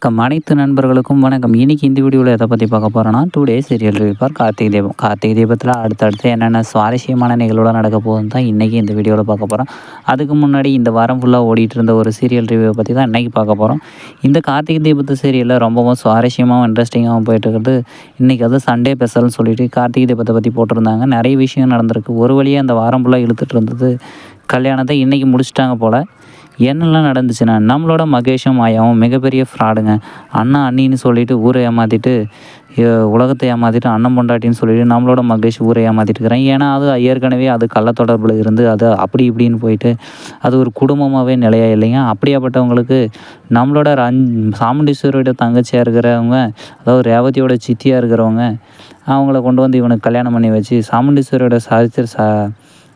வணக்கம் அனைத்து நண்பர்களுக்கும் வணக்கம். இன்றைக்கி இந்த வீடியோவில் எதை பற்றி பார்க்க போகிறோன்னா, 2 days serial review for Karthigai Deepam. Karthigai தீபத்தில் அடுத்தடுத்து என்னென்ன சுவாரஸ்யமான நிகழ்வுகள நடக்க போகுதுன்னு தான் இன்றைக்கி இந்த வீடியோவில் பார்க்க போகிறோம். அதுக்கு முன்னாடி இந்த வாரம் ஃபுல்லாக ஓடிட்டு இருந்த ஒரு சீரியல் ரிவ்யூவை பற்றி தான் இன்றைக்கி பார்க்க போகிறோம். இந்த கார்த்திகை தீபத்து சீரியலில் ரொம்பவும் சுவாரஸ்யமாகவும் இன்ட்ரெஸ்டிங்காகவும் போயிட்டுருக்குது. இன்றைக்கி அது சண்டே ஸ்பெஷல்னு சொல்லிட்டு கார்த்திகை தீபத்தை பற்றி போட்டிருந்தாங்க. நிறைய விஷயம் நடந்திருக்கு. ஒரு வழியாக அந்த வாரம் ஃபுல்லாக இழுத்துட்டு இருந்தது கல்யாணத்தை இன்றைக்கி முடிச்சிட்டாங்க போல். என்னெல்லாம் நடந்துச்சுன்னா, நம்மளோட மகேஷும் மாயாவும் மிகப்பெரிய ஃப்ராடுங்க. அண்ணா அண்ணின்னு சொல்லிட்டு ஊரை ஏமாற்றிட்டு, உலகத்தை ஏமாற்றிட்டு அண்ணன் பொண்டாட்டின்னு சொல்லிட்டு நம்மளோட மகேஷ் ஊரை ஏமாற்றிட்டு இருக்கிறான். ஏன்னா அது ஏற்கனவே அது கள்ள தொடர்பில் இருந்து அது அப்படி இப்படின்னு போயிட்டு அது ஒரு குடும்பமாகவே நிலையா இல்லைங்க. அப்படியாப்பட்டவங்களுக்கு நம்மளோட சாமுண்டீஸ்வரியோட தங்கச்சியாக இருக்கிறவங்க, அதாவது ரேவதியோட சித்தியாக இருக்கிறவங்க, அவங்கள கொண்டு வந்து இவனுக்கு கல்யாணம் பண்ணி வச்சு சாமுண்டீஸ்வரியோட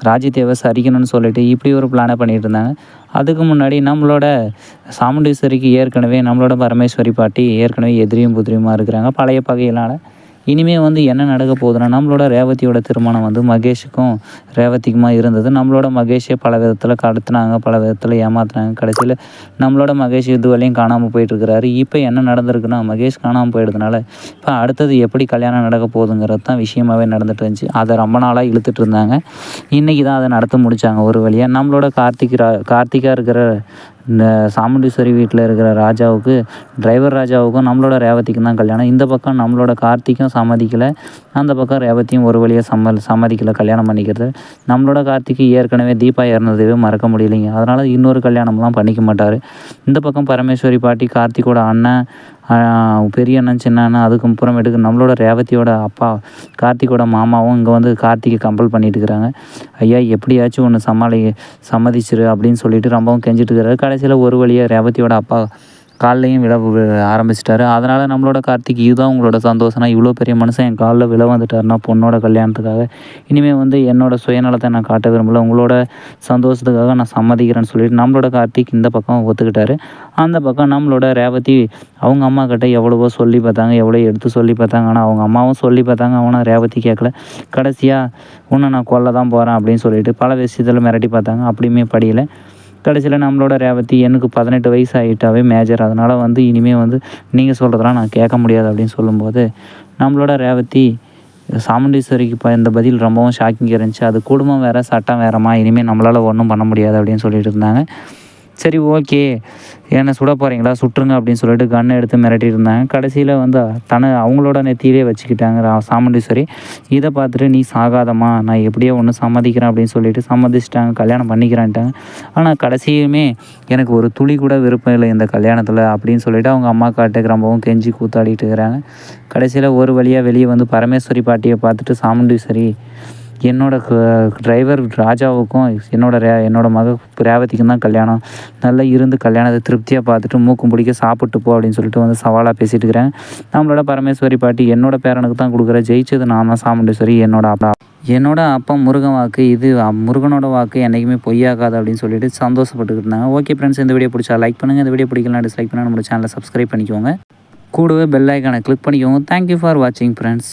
ராஜ்யத்தேவை சரிக்கணும்னு சொல்லிட்டு இப்படி ஒரு பிளானை பண்ணிகிட்டு இருந்தாங்க. அதுக்கு முன்னாடி நம்மளோட சாமுண்டீஸ்வரிக்கு ஏற்கனவே நம்மளோட பரமேஸ்வரி பாட்டி ஏற்கனவே எதிரியும் புதிரியுமாக இருக்கிறாங்க பழைய பகையினால். இனிமேல் என்ன நடக்க போகுதுன்னா, நம்மளோட ரேவதியோட திருமணம் மகேஷுக்கும் ரேவதிக்குமா இருந்தது. நம்மளோட மகேஷை பல விதத்தில் கடத்துனாங்க, பல விதத்தில் ஏமாத்துனாங்க. கடைசியில் நம்மளோட மகேஷ் இது வரையும் காணாமல் போயிட்டுருக்கிறாரு. இப்போ என்ன நடந்திருக்குன்னா, மகேஷ் காணாமல் போயிடுறதுனால இப்போ அடுத்தது எப்படி கல்யாணம் நடக்க போகுதுங்கிறது தான் விஷயமாகவே நடந்துட்டு இருந்துச்சு. அதை ரொம்ப நாளாக இழுத்துட்டு இருந்தாங்க. இன்றைக்கி தான் அதை நடத்த முடித்தாங்க ஒரு வழியாக. நம்மளோட கார்த்திகா இருக்கிற இந்த சாமுண்டீஸ்வரி வீட்டில் இருக்கிற ராஜாவுக்கு, டிரைவர் ராஜாவுக்கும் நம்மளோட ரேவதிக்கும் தான் கல்யாணம். இந்த பக்கம் நம்மளோட கார்த்திக்கும் சம்மதிக்கலை, அந்த பக்கம் ரேவதியும் ஒரு வழியாக சம்மதிக்கலை கல்யாணம் பண்ணிக்கிறது. நம்மளோட கார்த்திக்கு ஏற்கனவே தீபா இறந்ததே மறக்க முடியலைங்க. அதனால் இன்னொரு கல்யாணம்லாம் பண்ணிக்க மாட்டார். இந்த பக்கம் பரமேஸ்வரி பாட்டி கார்த்திகோட அண்ணன், பெரிய அண்ணன், சின்ன அண்ணன், அதுக்கப்புறமேட்டுக்கு நம்மளோட ரேவதியோட அப்பா கார்த்திகோட மாமாவும் இங்கே கார்த்திகை கம்பல் பண்ணிட்டு இருக்கிறாங்க. ஐயா எப்படியாச்சும் ஒன்று சம்மதிச்சிரு அப்படின்னு சொல்லிட்டு ரொம்பவும் கெஞ்சிட்டு இருக்கிறாரு. கடைசியில் ஒரு வழியாக ரேவதியோட அப்பா கால்லையும் விழ ஆரம்பிச்சிட்டாரு. அதனால் நம்மளோட கார்த்திக் இதுதான் உங்களோட சந்தோஷம்னா, இவ்வளோ பெரிய மனுஷன் என் காலில் விழ வந்துட்டாருன்னா பொண்ணோட கல்யாணத்துக்காக, இனிமேல் என்னோடய சுயநலத்தை நான் காட்ட விரும்பல, உங்களோட சந்தோஷத்துக்காக நான் சம்மதிக்கிறேன்னு சொல்லிட்டு நம்மளோட கார்த்திக் இந்த பக்கம் ஒத்துக்கிட்டாரு. அந்த பக்கம் நம்மளோட ரேவதி அவங்க அம்மா கிட்ட எவ்வளவோ சொல்லி பார்த்தாங்க, எவ்வளோ எடுத்து சொல்லி பார்த்தாங்க. ஆனால் அவங்க அம்மாவும் சொல்லி பார்த்தாங்க, அவனை ரேவதி கேட்கல. கடைசியாக உன்னை நான் கொல்ல தான் போகிறேன் அப்படின்னு சொல்லிட்டு பல விஷயத்தில் மிரட்டி பார்த்தாங்க. அப்படியுமே படியலை. கடைசியில் நம்மளோட ரேவதி எனக்கு 18 வயசு ஆகிட்டாவே மேஜர், அதனால் இனிமேல் நீங்கள் சொல்கிறதெல்லாம் நான் கேட்க முடியாது அப்படின்னு சொல்லும்போது, நம்மளோட ரேவதி சாமுண்டீஸ்வரிக்கு இந்த பதில் ரொம்பவும் ஷாக்கிங்காக இருந்துச்சு. அது குடும்பம் வேறு சட்டம் வேறம்மா, இனிமேல் நம்மளால் ஒன்றும் பண்ண முடியாது அப்படின்னு சொல்லிட்டு இருந்தாங்க. சரி ஓகே, என்னை சுட போகிறீங்களா, சுட்டுருங்க அப்படின்னு சொல்லிட்டு கன்னை எடுத்து மிரட்டிட்டு இருந்தாங்க. கடைசியில் அவங்களோட நெத்தியிலே வச்சுக்கிட்டாங்க சாமுண்டீஸ்வரி. இதை பார்த்துட்டு நீ சாகாதம்மா, நான் எப்படியோ ஒன்று சம்மதிக்கிறேன் அப்படின்னு சொல்லிட்டு சம்மதிச்சிட்டாங்க, கல்யாணம் பண்ணிக்கிறான்ட்டாங்க. ஆனால் கடைசியுமே எனக்கு ஒரு துளி கூட விருப்பம் இல்லை இந்த கல்யாணத்தில் அப்படின்னு சொல்லிட்டு அவங்க அம்மா காட்டுக்கு ரொம்பவும் கெஞ்சி கூத்தாடிட்டு இருக்கிறாங்க. கடைசியில் ஒரு வழியாக வெளியே பரமேஸ்வரி பாட்டியை பார்த்துட்டு சாமுண்டீஸ்வரி, என்னோட டிரைவர் ராஜாவுக்கும் என்னோட மக ரேவதிக்கும் தான் கல்யாணம், நல்லா இருந்து கல்யாணத்தை திருப்தியாக பார்த்துட்டு மூக்கும் பிடிக்க சாப்பிட்டு போ அப்படின்னு சொல்லிட்டு சவாலாக பேசிட்டு இருக்கிறேன். நம்மளோட பரமேஸ்வரி பாட்டி, என்னோட பேரனுக்கு தான் கொடுக்குற, ஜெயிச்சது நான் தான் சாமுண்டீஸ்வரி, என்னோட அப்பா முருகன் வாக்கு, இது முருகனோட வாக்கு என்றைக்குமே பொய்யாகாது அப்படின்னு சொல்லிட்டு சந்தோஷப்பட்டுக்கிட்டு இருந்தாங்க. ஓகே ஃப்ரெண்ட்ஸ், இந்த வீடியோ பிடிச்சா லைக் பண்ணுங்கள், இந்த வீடியோ பிடிக்கலாம் டிஸ்லைக் பண்ணால் நம்மளோட சேனலை சப்ஸ்கிரைப் பண்ணிக்கோங்க, கூடவே பெல் ஐக்கானை கிளிக் பண்ணிக்கோங்க. தேங்க்யூ ஃபார் வாட்சிங் ஃப்ரெண்ட்ஸ்.